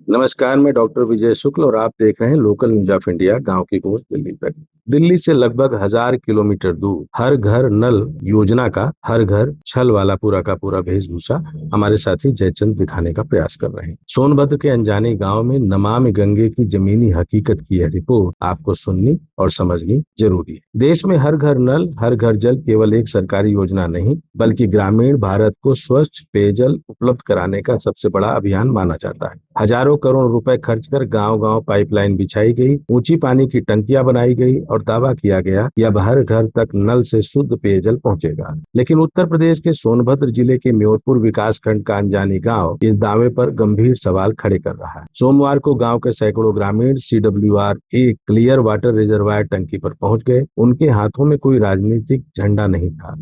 नमस्कार, मैं डॉक्टर विजय शुक्ल और आप देख रहे हैं लोकल न्यूज ऑफ इंडिया गांव की पहुंच दिल्ली तक। दिल्ली से लगभग 1000 किलोमीटर दूर हर घर नल योजना का हर घर छल वाला पूरा का पूरा वेशभूषा हमारे साथी जयचंद दिखाने का प्रयास कर रहे हैं। सोनभद्र के अनजानी गांव में नमामि गंगे की जमीनी हकीकत की यह रिपोर्ट आपको सुननी और समझनी जरूरी है। देश में हर घर नल हर घर जल केवल एक सरकारी योजना नहीं बल्कि ग्रामीण भारत को स्वच्छ पेयजल उपलब्ध कराने का सबसे बड़ा अभियान माना जाता है। हजारों करोड़ रुपए खर्च कर गांव-गांव पाइपलाइन बिछाई गई, ऊंची पानी की टंकियां बनाई गई और दावा किया गया कि अब हर घर तक नल से शुद्ध पेयजल पहुंचेगा। लेकिन उत्तर प्रदेश के सोनभद्र जिले के म्योरपुर विकासखंड का अनजानी गांव इस दावे पर गंभीर सवाल खड़े कर रहा है। सोमवार को गांव के सैकड़ों ग्रामीण CWR एक क्लियर वाटर रिजर्वायर टंकी पर पहुंच गए। उनके हाथों में कोई राजनीतिक झंडा नहीं था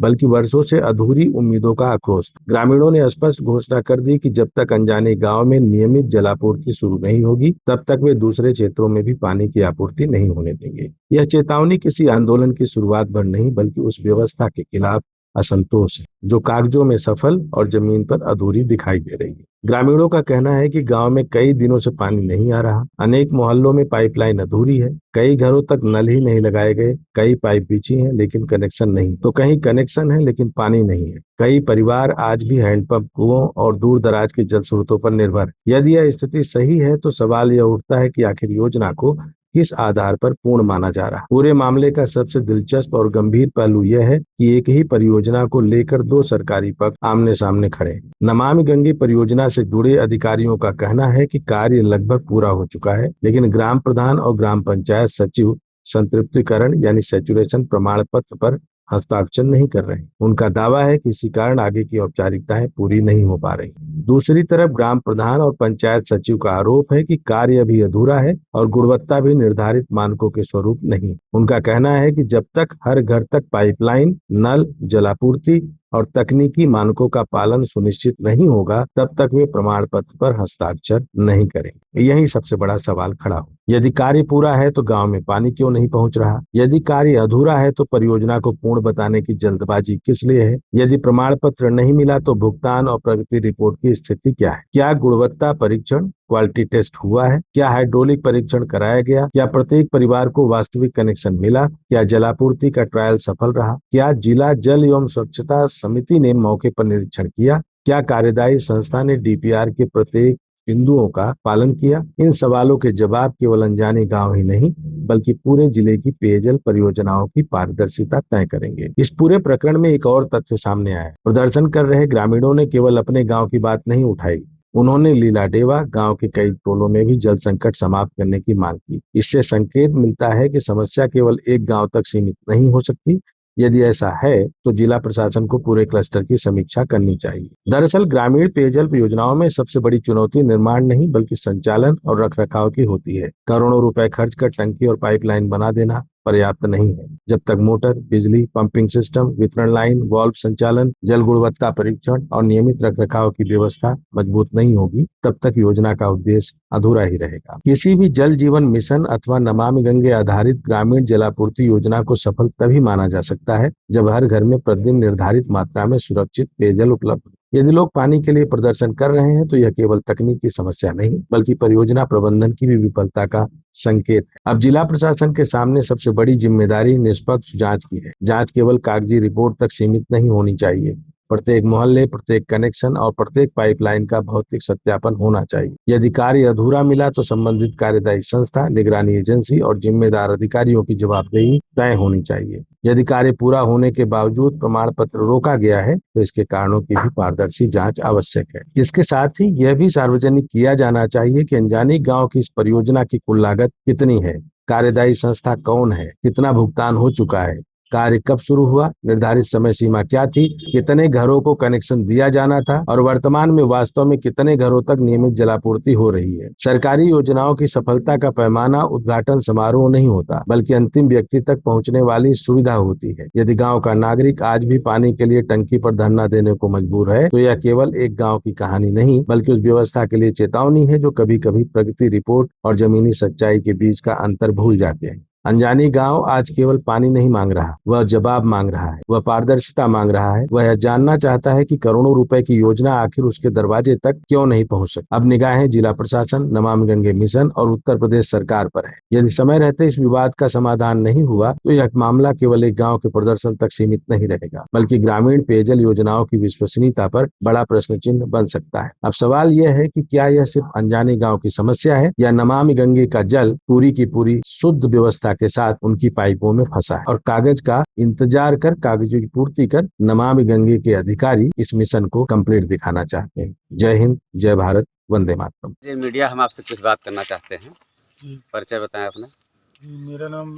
बल्कि वर्षों से अधूरी उम्मीदों का आक्रोश। ग्रामीणों ने स्पष्ट घोषणा कर दी कि जब तक अनजाने गांव में नियमित जलापूर्ति शुरू नहीं होगी तब तक वे दूसरे क्षेत्रों में भी पानी की आपूर्ति नहीं होने देंगे। यह चेतावनी किसी आंदोलन की शुरुआत भर नहीं बल्कि उस व्यवस्था के खिलाफ असंतोष है जो कागजों में सफल और जमीन पर अधूरी दिखाई दे रही है। ग्रामीणों का कहना है कि गांव में कई दिनों से पानी नहीं आ रहा, अनेक मोहल्लों में पाइपलाइन अधूरी है, कई घरों तक नल ही नहीं लगाए गए, कई पाइप बिछी हैं लेकिन कनेक्शन नहीं, तो कहीं कनेक्शन है लेकिन पानी नहीं है। कई परिवार आज भी हैंडपंप, कुओं और दूर दराज के जल स्रोतों पर निर्भर है। यदि यह स्थिति सही है तो सवाल यह उठता है कि आखिर योजना को किस आधार पर पूर्ण माना जा रहा है। पूरे मामले का सबसे दिलचस्प और गंभीर पहलू यह है कि एक ही परियोजना को लेकर दो सरकारी पक्ष आमने सामने खड़े हैं। नमामि गंगे परियोजना से जुड़े अधिकारियों का कहना है कि कार्य लगभग पूरा हो चुका है, लेकिन ग्राम प्रधान और ग्राम पंचायत सचिव संतृप्तिकरण यानी सैचुरेशन प्रमाण पत्र पर हस्ताक्षर नहीं कर रहे। उनका दावा है कि इसी कारण आगे की औपचारिकताएं पूरी नहीं हो पा रही। दूसरी तरफ ग्राम प्रधान और पंचायत सचिव का आरोप है कि कार्य अभी अधूरा है और गुणवत्ता भी निर्धारित मानकों के स्वरूप नहीं। उनका कहना है कि जब तक हर घर तक पाइपलाइन, नल, जलापूर्ति और तकनीकी मानकों का पालन सुनिश्चित नहीं होगा तब तक वे प्रमाण पत्र पर हस्ताक्षर नहीं करेंगे। यही सबसे बड़ा सवाल खड़ा हो। यदि कार्य पूरा है तो गांव में पानी क्यों नहीं पहुंच रहा? यदि कार्य अधूरा है तो परियोजना को पूर्ण बताने की जल्दबाजी किस लिए है? यदि प्रमाण पत्र नहीं मिला तो भुगतान और प्रगति रिपोर्ट की स्थिति क्या है? क्या गुणवत्ता परीक्षण क्वालिटी टेस्ट हुआ है? क्या हाइड्रोलिक परीक्षण कराया गया? क्या प्रत्येक परिवार को वास्तविक कनेक्शन मिला? क्या जलापूर्ति का ट्रायल सफल रहा? क्या जिला जल एवं स्वच्छता समिति ने मौके पर निरीक्षण किया? क्या कार्यदायी संस्था ने DPR के प्रत्येक बिंदुओं का पालन किया? इन सवालों के जवाब केवल अनजाने गांव ही नहीं बल्कि पूरे जिले की पेयजल परियोजनाओं की पारदर्शिता तय करेंगे। इस पूरे प्रकरण में एक और तथ्य सामने आया। प्रदर्शन कर रहे ग्रामीणों ने केवल अपने गांव की बात नहीं उठाई, उन्होंने लीलाडेवा गांव के कई टोलों में भी जल संकट समाप्त करने की मांग की। इससे संकेत मिलता है कि समस्या केवल एक गांव तक सीमित नहीं हो सकती। यदि ऐसा है तो जिला प्रशासन को पूरे क्लस्टर की समीक्षा करनी चाहिए। दरअसल ग्रामीण पेयजल योजनाओं में सबसे बड़ी चुनौती निर्माण नहीं बल्कि संचालन और रखरखाव की होती है। करोड़ों रुपए खर्च कर टंकी और पाइपलाइन बना देना पर्याप्त नहीं है। जब तक मोटर, बिजली, पंपिंग सिस्टम, वितरण लाइन, वाल्व संचालन, जल गुणवत्ता परीक्षण और नियमित रखरखाव की व्यवस्था मजबूत नहीं होगी तब तक योजना का उद्देश्य अधूरा ही रहेगा। किसी भी जल जीवन मिशन अथवा नमामि गंगे आधारित ग्रामीण जलापूर्ति योजना को सफल तभी माना जा सकता है जब हर घर में प्रतिदिन निर्धारित मात्रा में सुरक्षित पेयजल उपलब्ध हो। यदि लोग पानी के लिए प्रदर्शन कर रहे हैं तो यह केवल तकनीकी समस्या नहीं बल्कि परियोजना प्रबंधन की भी विफलता का संकेत है। अब जिला प्रशासन के सामने सबसे बड़ी जिम्मेदारी निष्पक्ष जांच की है। जांच केवल कागजी रिपोर्ट तक सीमित नहीं होनी चाहिए। प्रत्येक मोहल्ले, प्रत्येक कनेक्शन और प्रत्येक पाइपलाइन का भौतिक सत्यापन होना चाहिए। यदि कार्य अधूरा मिला तो संबंधित कार्यदायी संस्था, निगरानी एजेंसी और जिम्मेदार अधिकारियों की जवाबदेही तय होनी चाहिए। यदि कार्य पूरा होने के बावजूद प्रमाण पत्र रोका गया है तो इसके कारणों की भी पारदर्शी जांच आवश्यक है। इसके साथ ही यह भी सार्वजनिक किया जाना चाहिए कि अनजानी गांव की इस परियोजना की कुल लागत कितनी है, कार्यदायी संस्था कौन है, कितना भुगतान हो चुका है, कार्य कब शुरू हुआ, निर्धारित समय सीमा क्या थी, कितने घरों को कनेक्शन दिया जाना था और वर्तमान में वास्तव में कितने घरों तक नियमित जलापूर्ति हो रही है। सरकारी योजनाओं की सफलता का पैमाना उद्घाटन समारोह नहीं होता बल्कि अंतिम व्यक्ति तक पहुंचने वाली सुविधा होती है। यदि गांव का नागरिक आज भी पानी के लिए टंकी पर धरना देने को मजबूर है तो यह केवल एक गांव की कहानी नहीं बल्कि उस व्यवस्था के लिए चेतावनी है जो कभी कभी प्रगति रिपोर्ट और जमीनी सच्चाई के बीच का अंतर भूल जाते हैं। अंजानी गांव आज केवल पानी नहीं मांग रहा, वह जवाब मांग रहा है, वह पारदर्शिता मांग रहा है, वह यह जानना चाहता है कि करोड़ों रुपए की योजना आखिर उसके दरवाजे तक क्यों नहीं पहुंच सकी। अब निगाहें जिला प्रशासन, नमामि गंगे मिशन और उत्तर प्रदेश सरकार पर है। यदि समय रहते इस विवाद का समाधान नहीं हुआ तो यह मामला केवल एक गाँव के प्रदर्शन तक सीमित नहीं रहेगा, बल्कि ग्रामीण पेयजल योजनाओं की विश्वसनीयता पर बड़ा प्रश्न चिन्ह बन सकता है। अब सवाल यह है कि क्या यह सिर्फ अंजानी गाँव की समस्या है या नमामि गंगे का जल पूरी की पूरी शुद्ध व्यवस्था के साथ उनकी पाइपों में फंसा है और कागज का इंतजार कर, कागजों की पूर्ति कर नमामि गंगे के अधिकारी इस मिशन को कंप्लीट दिखाना चाहते हैं। जय हिंद, जय भारत, वंदे मातरम। जी मीडिया, हम आपसे कुछ बात करना चाहते हैं। जी परिचय बताएं अपना। जी, मेरा नाम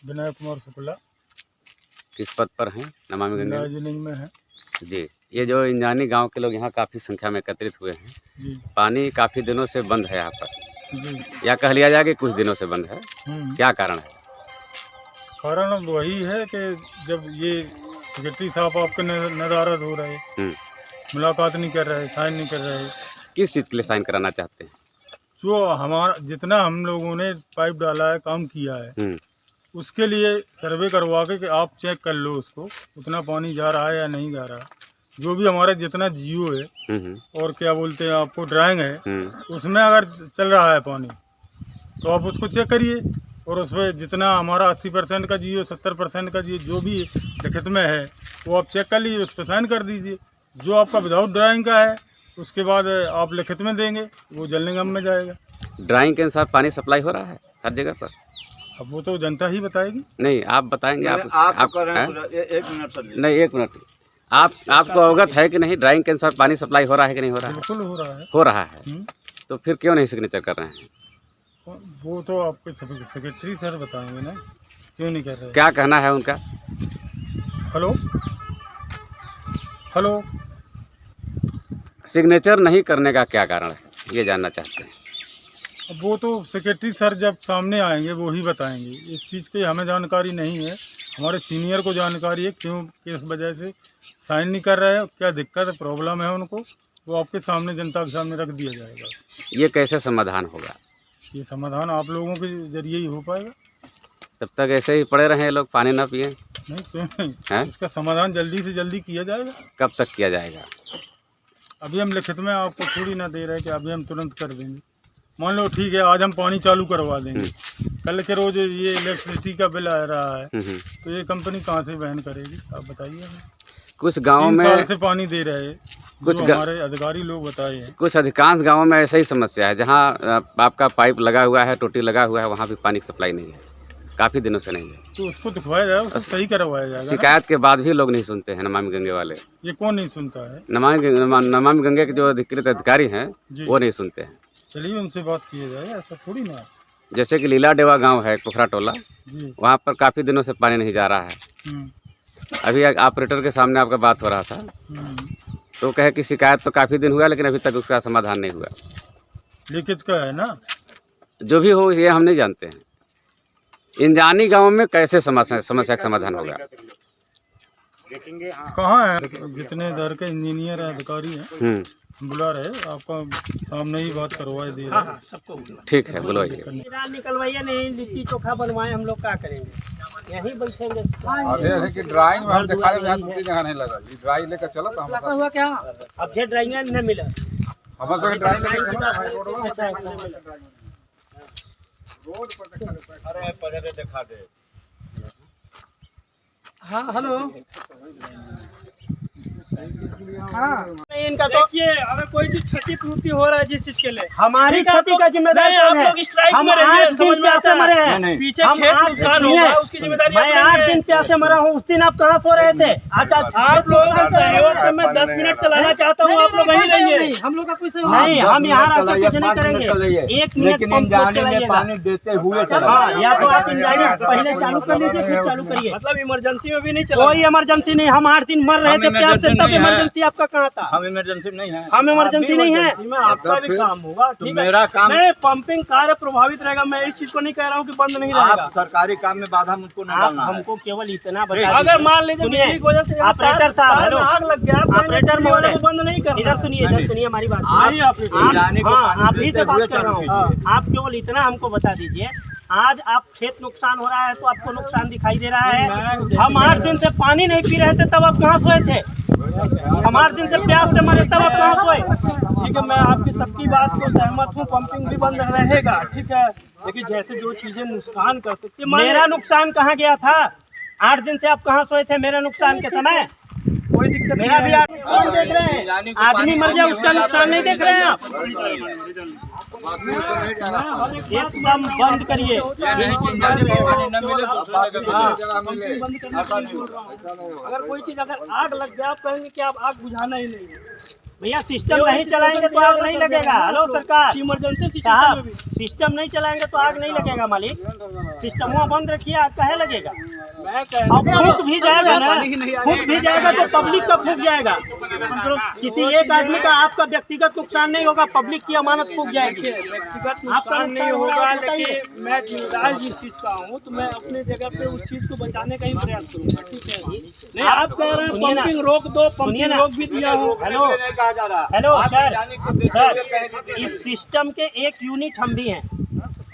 विनय कुमार शुक्ला, किस पद पर हैं नमामि गंगे में? दार्जिलिंग में है। जी, ये जो इंजानी गांव के लोग यहाँ काफ़ी संख्या में एकत्रित हुए हैं, जी पानी काफ़ी दिनों से बंद है यहाँ पर, जी या कह लिया जाए कि कुछ दिनों से बंद है। क्या कारण है? कारण अब वही है कि जब ये सेक्रेटरी साहब आपके नदारद हो रहे, मुलाकात नहीं कर रहे, साइन नहीं कर रहे। किस चीज़ के लिए साइन कराना चाहते हैं? जो हमारा जितना हम लोगों ने पाइप डाला है, काम किया है, उसके लिए सर्वे करवा के कि आप चेक कर लो उसको, उतना पानी जा रहा है या नहीं जा रहा। जो भी हमारा जितना जियो है और क्या बोलते हैं आपको ड्राइंग है, उसमें अगर चल रहा है पानी तो आप उसको चेक करिए, और उसमें जितना हमारा 80% का जियो, 70% का जियो जो भी लिखित में है वो आप चेक कर लीजिए, उस पर साइन कर दीजिए। जो आपका विदाउट ड्राइंग का है उसके बाद आप लिखित में देंगे, वो जल निगम में जाएगा। ड्राइंग के अनुसार पानी सप्लाई हो रहा है हर जगह पर? अब वो तो जनता ही बताएगी। नहीं, आप बताएंगे। आप कर रहे हैं। एक मिनट सर। नहीं, एक मिनट। आपको अवगत है कि नहीं, ड्राइंग के अनुसार पानी सप्लाई हो रहा है कि नहीं हो रहा है? बिल्कुल हो रहा है। हो रहा है। तो फिर क्यों नहीं सिग्नेचर कर रहे हैं? वो तो आपके सेक्रेटरी सर बताएंगे ना, क्यों नहीं कर रहे। क्या कहना है उनका? हेलो हेलो, सिग्नेचर नहीं करने का क्या कारण है, ये जानना चाहते हैं। अब वो तो सेक्रेटरी सर जब सामने आएंगे वो ही बताएंगे। इस चीज़ की हमें जानकारी नहीं है, हमारे सीनियर को जानकारी है क्यों, किस वजह से साइन नहीं कर रहे हैं, क्या दिक्कत प्रॉब्लम है उनको, वो आपके सामने जनता के सामने रख दिया जाएगा। ये कैसे समाधान होगा? ये समाधान आप लोगों के जरिए ही हो पाएगा। तब तक ऐसे ही पड़े रहे लोग, पानी ना पिए? नहीं, क्यों नहीं, उसका समाधान जल्दी से जल्दी किया जाएगा। कब तक किया जाएगा? अभी हम लिखित में आपको थोड़ी ना दे रहे हैं कि अभी हम तुरंत कर देंगे। मान लो ठीक है, आज हम पानी चालू करवा देंगे, कल के रोज ये इलेक्ट्रिसिटी का बिल आ रहा है, तो ये कंपनी कहाँ से वहन करेगी, आप बताइए हमें। कुछ गाँव में 3 साल से पानी दे रहे हैं, कुछ हमारे अधिकारी लोग बताए हैं। कुछ अधिकांश गाँवों में ऐसा ही समस्या है, जहाँ आपका पाइप लगा हुआ है, टोटी लगा हुआ है, वहाँ भी पानी की सप्लाई नहीं है, काफ़ी दिनों से नहीं है। तो उसको दिखवाया जाए, उसको सही करवाया जाएगा। शिकायत के बाद भी लोग नहीं सुनते हैं नमामि गंगे वाले। ये कौन नहीं सुनता है? नमामि गंगे के जो अधिकृत अधिकारी हैं वो नहीं सुनते हैं। चलिए उनसे बात किया जाए, ऐसा थोड़ी ना। जैसे कि लीला डेवा गांव है, पोखरा टोला, वहाँ पर काफ़ी दिनों से पानी नहीं जा रहा है। अभी ऑपरेटर के सामने आपका बात हो रहा था, तो कहे कि शिकायत तो काफ़ी दिन हुआ लेकिन अभी तक उसका समाधान नहीं हुआ। लीकेज का है ना? जो भी हो ये हम नहीं जानते हैं। इंजानी गांव में कैसे समस्या का समाधान होगा? कहाँ है जितने इधर के इंजीनियर हैं, अधिकारी हैं, बुला रहे, आपका सामने ही बात करवाए दे रहे। सबको ठीक है, बुलवाइए। निकलवाइए, नहीं लिट्टी चोखा बनवाए, हम लोग क्या करेंगे, यहीं बैठेंगे। कि ड्राइंग में हम दिखा रहे हैं, दूसरी जगह नहीं लगा, ड्राइंग लेकर चलो तो हम हुआ क्या? अब जे ड्राइंग नहीं मिला, हमारे ड्राइंग लेकर चलो भाई, रोड में। अच्छा रोड पर अरे पहले दिखा दे। हाँ हेलो, हाँ इनका तो अगर कोई चीज क्षतिपूर्ति हो रहा है जिस चीज के लिए, हमारी क्षति का जिम्मेदारी कौन है? हम 8 दिन प्यासे मरे हैं, पीछे खेत नुकसान हुआ, उसकी जिम्मेदारी मैं 8 दिन प्यासे मरा हूँ। उस दिन आप कहाँ सो रहे थे? अच्छा, आप लोगों का सहयोग से मैं 10 मिनट चलाना चाहता हूँ, आप लोग वहीं रहिए। हम लोग का कोई सहयोग नहीं, हम यहाँ रहकर कुछ नहीं करेंगे। 1 मिनट पानी देते हुए, हाँ, या तो आप इंजानी पहले चालू कर लीजिए, फिर चालू करिए। मतलब इमरजेंसी में भी नहीं चला? कोई इमरजेंसी नहीं, हम 8 दिन मर रहे थे प्यास से, तब इमरजेंसी आपका कहाँ था? हम इमरजेंसी नहीं है, हम इमरजेंसी नहीं है। आपका भी काम होगा, ठीक है, मेरा काम नहीं, पंपिंग कार्य प्रभावित रहेगा। मैं इस चीज को नहीं कह रहा हूँ कि बंद नहीं रहेगा, सरकारी काम में बाधा मुझको नहीं डालना है। हमको केवल इतना बता, अगर मान लीजिए ऑपरेटर साहब, हेलो, आग लग गया, ऑपरेटर महोदय बंद नहीं करना। इधर सुनिए हमारी बात, आप ही से बात कर रहा हूँ। आप केवल इतना हमको बता दीजिए, आज आप खेत नुकसान हो रहा है तो आपको नुकसान दिखाई दे रहा है। हम 8 दिन से पानी नहीं पी रहे थे तब आप कहाँ सोए थे? हम 8 दिन से प्यास से मरे तब आप कहाँ सोए? ठीक है, मैं आपकी सबकी बात को सहमत हूँ, पंपिंग भी बंद रहेगा, ठीक है, लेकिन जैसे जो चीजें नुकसान कर सकती है। मेरा नुकसान कहाँ गया था? 8 दिन से आप कहाँ सोए थे मेरे नुकसान के समय? कोई दिक्कत मेरा भी कौन देख रहे हैं? आदमी मर जाए उसका नुकसान नहीं देख रहे हैं आप? एकदम बंद करिए। अगर कोई चीज अगर आग लग गया, आप कहेंगे कि आप आग बुझाना ही नहीं है। भैया सिस्टम नहीं चलाएंगे तो आग नहीं लगेगा। हेलो सरकार, इमरजेंसी साहब सिस्टम नहीं चलाएंगे तो आग नहीं लगेगा। मालिक सिस्टम बंद रखिए, आग काहे लगेगा? मैं अब फूक भी जाएगा ना, फूक भी जाएगा तो पब्लिक का फूक जाएगा। किसी एक आदमी का आपका व्यक्तिगत नुकसान नहीं होगा, पब्लिक की अमानत फूक जाएगी। व्यक्तिगत नुकसान नहीं होगा, लेकिन मैं जिम्मेदार जिस चीज का हूँ तो मैं अपने जगह पे उस चीज को बचाने का ही प्रयास करूँगा, ठीक है। नहीं, आप कह रहे हैं पंपिंग रोक दो, पंपिंग रोक भी दिया हो। हेलो सर, इस सिस्टम के एक यूनिट हम भी हैं,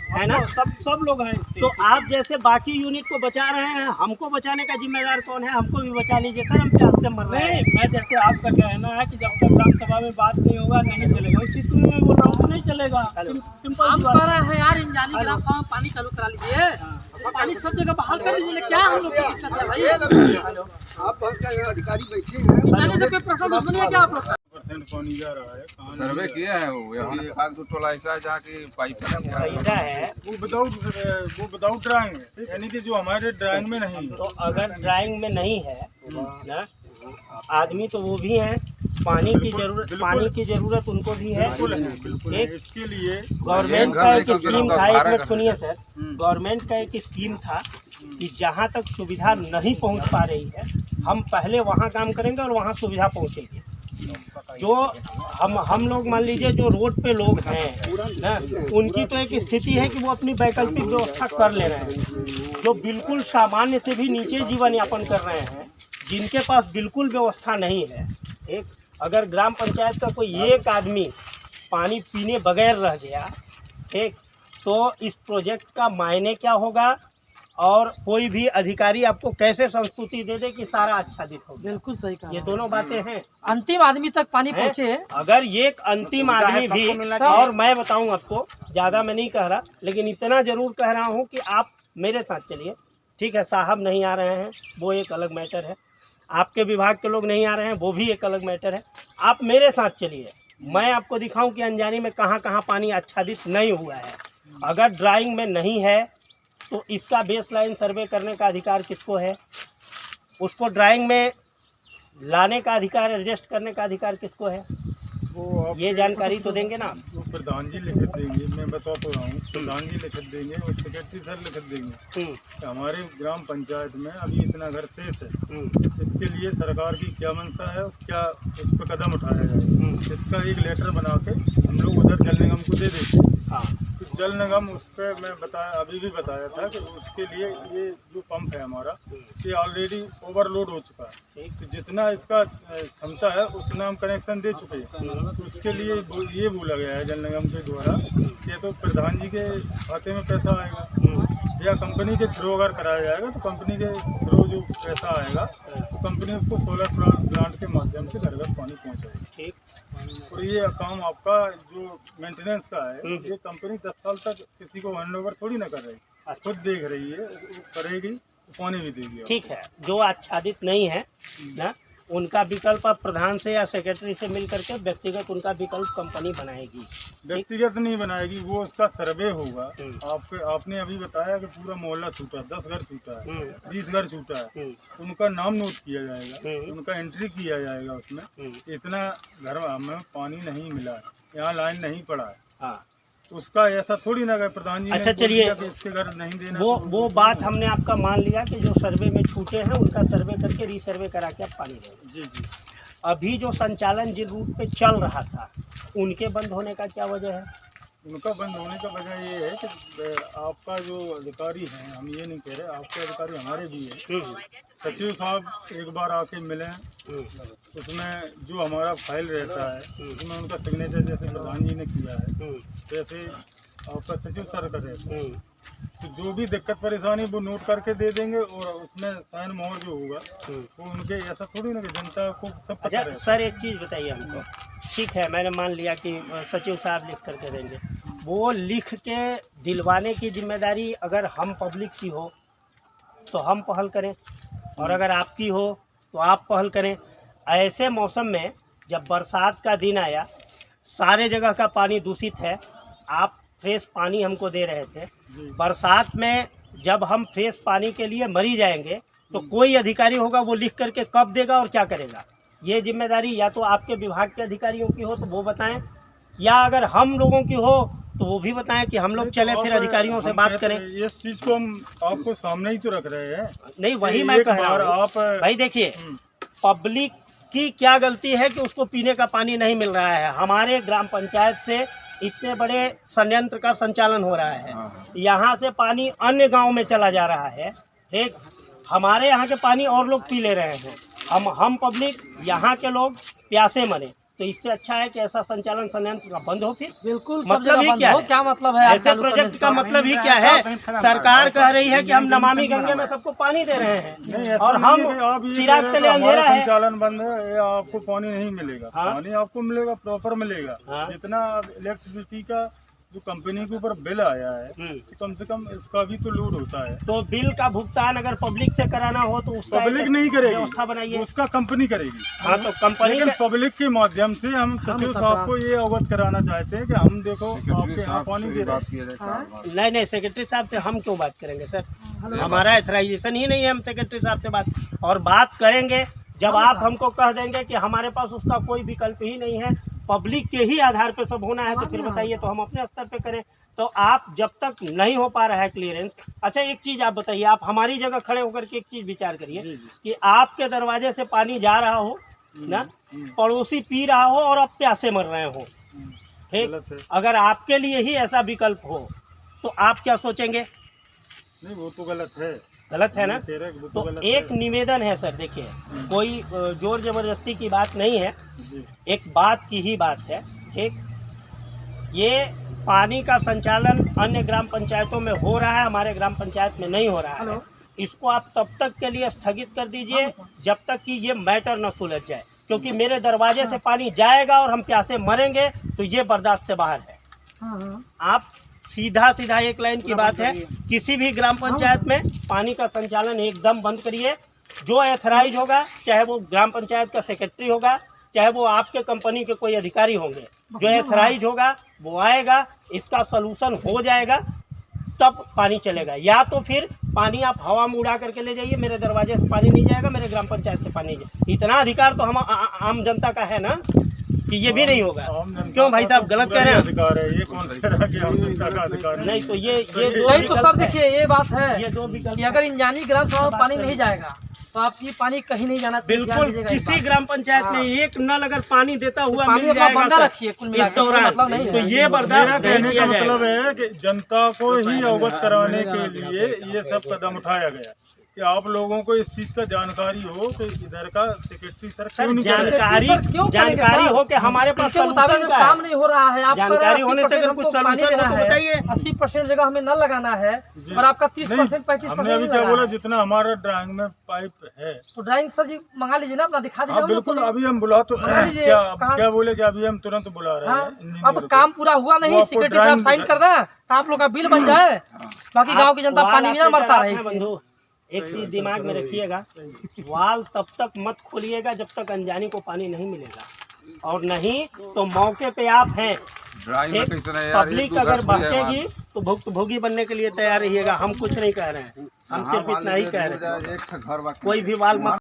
है ना? सब लोग हैं इसके। तो आप जैसे बाकी यूनिट को बचा रहे हैं, हमको बचाने का जिम्मेदार कौन है? हमको भी बचा लीजिए सर, हम प्यास से मर रहे हैं। नहीं, मैं जैसे आपका कहना है कि जब तक ग्राम सभा में बात नहीं होगा नहीं चलेगा, उस चीज को मैं बोल रहा हूँ नहीं चलेगा। सिंपल हम कह रहे हैं यार, इंजानी ग्राम सभा में पानी चालू करा लीजिए, पानी सब जगह बहाल कर लीजिए। क्या हम लोग को दिक्कत है भाई? आप अधिकारी बैठे हैं, इंजानी से कोई प्रश्न दुश्मनी है क्या आप लोग? पानी जा रहा है। सर्वे किया है वो, यहाँ एक आध दो टोला ऐसा है जहाँ की पाइप ऐसा है वो विदाउट ड्राइंग है, यानी कि जो हमारे ड्राइंग में नहीं है। तो अगर ड्राइंग में नहीं है ना, आदमी तो वो भी हैं, पानी की जरूरत उनको भी है। एक इसके लिए गवर्नमेंट का एक स्कीम था, एक मिनट सुनिए सर, गवर्नमेंट का एक स्कीम था कि जहाँ तक सुविधा नहीं पहुँच पा रही है, हम पहले वहाँ काम करेंगे और वहाँ सुविधा पहुँचेगी। जो हम लोग मान लीजिए जो रोड पे लोग हैं ना, उनकी तो एक स्थिति है कि वो अपनी वैकल्पिक व्यवस्था कर ले रहे हैं। जो बिल्कुल सामान्य से भी नीचे जीवन यापन कर रहे हैं, जिनके पास बिल्कुल व्यवस्था नहीं है, एक अगर ग्राम पंचायत का कोई एक आदमी पानी पीने बगैर रह गया, ठीक, तो इस प्रोजेक्ट का मायने क्या होगा और कोई भी अधिकारी आपको कैसे संस्तुति दे दे कि सारा आच्छादित हो। बिल्कुल सही कहा। ये दोनों बातें हैं। अंतिम आदमी तक पानी पहुँचे। अगर ये अंतिम आदमी भी, और मैं बताऊं आपको, ज़्यादा मैं नहीं कह रहा, लेकिन इतना ज़रूर कह रहा हूं कि आप मेरे साथ चलिए, ठीक है। साहब नहीं आ रहे हैं वो एक अलग मैटर है, आपके विभाग के लोग नहीं आ रहे हैं वो भी एक अलग मैटर है। आप मेरे साथ चलिए, मैं आपको दिखाऊं कि अंजानी में कहाँ कहाँ पानी आच्छादित नहीं हुआ है। अगर ड्राइंग में नहीं है तो इसका बेसलाइन सर्वे करने का अधिकार किसको है? उसको ड्राइंग में लाने का अधिकार, एडजस्ट करने का अधिकार किसको है? वो ये जानकारी तो देंगे ना। वो प्रधान जी लिखित देंगे, मैं बता तो रहा हूँ, प्रधान जी लिखित देंगे और सेक्रेटरी सर लिखित देंगे कि हमारे ग्राम पंचायत में अभी इतना घर शेष है, इसके लिए सरकार की क्या मंशा है और क्या उस पर कदम उठाया जाए। इसका एक लेटर बना के हम लोग उधर जल निगम को दे देते हैं। हाँ, तो जल निगम उस पर मैं अभी भी बताया था कि उसके लिए ये जो पंप है हमारा, ये ऑलरेडी ओवरलोड हो चुका है। तो जितना इसका क्षमता है उतना हम कनेक्शन दे चुके हैं। तो उसके लिए ये बोला गया है जल निगम के द्वारा कि तो प्रधान जी के खाते में पैसा आएगा या कंपनी के थ्रू अगर कराया जाएगा तो कंपनी के थ्रू जो पैसा आएगा तो कंपनी उसको सोलर प्लांट के माध्यम से घर घर पानी पहुँचाएगी। ठीक। और ये काम आपका जो मेंटेनेंस का है, ये कंपनी 10 साल तक किसी को हैंडओवर थोड़ी ना कर रही, खुद देख रही है, वो करेगी, पानी भी देगी। ठीक है। जो आच्छादित नहीं है ना, उनका विकल्प आप प्रधान से या सेक्रेटरी से मिल करके व्यक्तिगत उनका विकल्प कंपनी बनाएगी। व्यक्तिगत नहीं बनाएगी, वो उसका सर्वे होगा। आपने अभी बताया कि पूरा मोहल्ला छूटा, 10 घर छूटा है, 20 घर छूटा है, उनका नाम नोट किया जाएगा, उनका एंट्री किया जाएगा उसमें, इतना घर हमें पानी नहीं मिला है, यहाँ लाइन नहीं पड़ा है। हाँ, उसका ऐसा थोड़ी ना कि प्रधान जी अच्छा चलिए, इसके घर नहीं देना। वो बात हमने आपका मान लिया कि जो सर्वे में छूटे हैं उनका सर्वे करके रीसर्वे करा के आप पानी देंगे। जी जी। अभी जो संचालन जिन रूट पे चल रहा था, उनके बंद होने का क्या वजह है? उनका बंद होने का वजह ये है कि आपका जो अधिकारी हैं, हम ये नहीं कह रहे, आपके अधिकारी हमारे भी हैं, सचिव साहब एक बार आके मिले, उसमें जो हमारा फाइल रहता है उसमें उनका सिग्नेचर जैसे प्रधान जी ने किया है, जैसे आपका सचिव सर का रहता है। तो जो भी दिक्कत परेशानी वो नोट करके दे देंगे और उसमें साइन मोहर जो होगा वो उनके, ऐसा थोड़ी ना कि जनता को सब पता अच्छा रहेगा। सर एक चीज़ बताइए हमको, ठीक है मैंने मान लिया कि सचिव साहब लिख करके देंगे, वो लिख के दिलवाने की जिम्मेदारी अगर हम पब्लिक की हो तो हम पहल करें, और अगर आपकी हो तो आप पहल करें। ऐसे मौसम में जब बरसात का दिन आया, सारे जगह का पानी दूषित है, आप फ्रेश पानी हमको दे रहे थे। बरसात में जब हम फ्रेश पानी के लिए मरी जाएंगे तो कोई अधिकारी होगा वो लिख करके कब देगा और क्या करेगा? ये जिम्मेदारी या तो आपके विभाग के अधिकारियों की हो तो वो बताएं, या अगर हम लोगों की हो तो वो भी बताएं कि हम लोग चले फिर अधिकारियों से बात करें। इस चीज को हम आपको सामने ही तो रख रहे हैं। नहीं वही मैं कह रहा हूँ आप भाई, देखिए पब्लिक की क्या गलती है कि उसको पीने का पानी नहीं मिल रहा है। हमारे ग्राम पंचायत से इतने बड़े संयंत्र का संचालन हो रहा है, यहाँ से पानी अन्य गांव में चला जा रहा है, ठीक, हमारे यहाँ के पानी और लोग पी ले रहे हैं, हम पब्लिक यहाँ के लोग प्यासे मरे। तो इससे अच्छा है कि ऐसा संचालन संयंत्र का बंद हो। फिर बिल्कुल मतलब ही क्या है? क्या मतलब है ऐसे प्रोजेक्ट का मतलब ही क्या है? सरकार कह रही है कि हम नमामि गंगे में सबको पानी दे रहे हैं और हम चिराग तले अंधेरा है, संचालन बंद है, ये आपको पानी नहीं मिलेगा। पानी आपको मिलेगा, प्रॉपर मिलेगा। जितना इलेक्ट्रिसिटी का जो कंपनी के ऊपर बिल आया है तो कम से कम इसका भी तो लोड होता है। तो बिल का भुगतान अगर पब्लिक से कराना हो तो उसका पब्लिक नहीं करेगी, व्यवस्था बनाइए, उसका कंपनी करेगी। हाँ तो कंपनी लेकिन पब्लिक के माध्यम से हम सचिव साहब को ये अवगत कराना चाहते हैं कि हम देखो आपके यहाँ पानी दे रहे हैं। नहीं सेक्रेटरी साहब से हम क्यों बात करेंगे सर? हमारा एथराइजेशन ही नहीं है, हम सेक्रेटरी साहब से बात करेंगे जब आप हमको कह देंगे कि हमारे पास उसका कोई विकल्प ही नहीं है, पब्लिक के ही आधार पे सब होना है, तो फिर बताइए तो हम अपने स्तर पे करें। तो आप जब तक नहीं हो पा रहा है क्लियरेंस, अच्छा एक चीज़ आप बताइए, आप हमारी जगह खड़े होकर के एक चीज़ विचार करिए कि आपके दरवाजे से पानी जा रहा हो ना, पड़ोसी पी रहा हो और आप प्यासे मर रहे हो, ठीक, अगर आपके लिए ही ऐसा विकल्प हो तो आप क्या सोचेंगे? नहीं वो तो गलत है, गलत है ना। तो एक निवेदन है सर, देखिए कोई जोर जबरदस्ती की बात नहीं है, एक बात की ही बात है, ठीक, ये पानी का संचालन अन्य ग्राम पंचायतों में हो रहा है, हमारे ग्राम पंचायत में नहीं हो रहा है। इसको आप तब तक के लिए स्थगित कर दीजिए जब तक कि ये मैटर न सुलझ जाए, क्योंकि मेरे दरवाजे से पानी जाएगा और हम प्यासे मरेंगे तो ये बर्दाश्त से बाहर है। आप सीधा एक लाइन की बात है, किसी भी ग्राम पंचायत में पानी का संचालन एकदम बंद करिए। जो एथराइज होगा, चाहे वो ग्राम पंचायत का सेक्रेटरी होगा, चाहे वो आपके कंपनी के कोई अधिकारी होंगे, जो एथराइज होगा वो आएगा, इसका सलूशन हो जाएगा, तब पानी चलेगा। या तो फिर पानी आप हवा में उड़ा करके ले जाइए, मेरे दरवाजे से पानी नहीं जाएगा, मेरे ग्राम पंचायत से पानी नहीं जाएगा। इतना अधिकार तो हम आम जनता का है ना कि ये भी नहीं होगा। क्यों भाई साहब गलत कह रहे हैं? अधिकार है ये, कौन सा जनता का अधिकार नहीं तो ये नहीं तो सर देखिए ये बात है, ये दो विकल्प कि अगर इंजानी ग्राम सभा में पानी नहीं जाएगा तो आप ये पानी कहीं नहीं जाना। बिल्कुल, किसी ग्राम पंचायत में एक नल अगर पानी देता हुआ मिल जाएगा बंदा रखिए इस दौरान, तो ये बर्दाश्त कहने का मतलब है कि जनता को ही अवगत कराने के लिए ये सब कदम उठाया गया कि आप लोगों को इस चीज का जानकारी हो कि इधर का सेक्रेटरी सर जानकारी हो कि हमारे पास सलूशन का काम नहीं हो रहा है। आप जानकारी होने से अगर कुछ सलूशन हो तो बताइए। 80% जगह हमें नल लगाना है और आपका 30% 35% हमने अभी क्या बोला, जितना हमारा ड्राइंग में पाइप है तो ड्राइंग सर जी मंगा लीजिए ना, अपना दिखा दीजिए। बिल्कुल, अभी हम बुला तो क्या बोले कि अभी हम तुरंत बुला रहे हैं। अब काम पूरा हुआ नहीं, सेक्रेटरी साहब साइन कर दें तो आप लोग का बिल बन जाए, बाकी गाँव की जनता पानी बिना मरता रहे। एक चीज दिमाग में रखिएगा, वाल तब तक मत खोलिएगा जब तक अनजानी को पानी नहीं मिलेगा, और नहीं तो मौके पे आप हैं, पब्लिक अगर बचेगी तो भुक्तभोगी बनने के लिए तैयार रहिएगा। हम कुछ नहीं कह रहे हैं, हम सिर्फ इतना ही कह रहे हैं, कोई भी वाल मत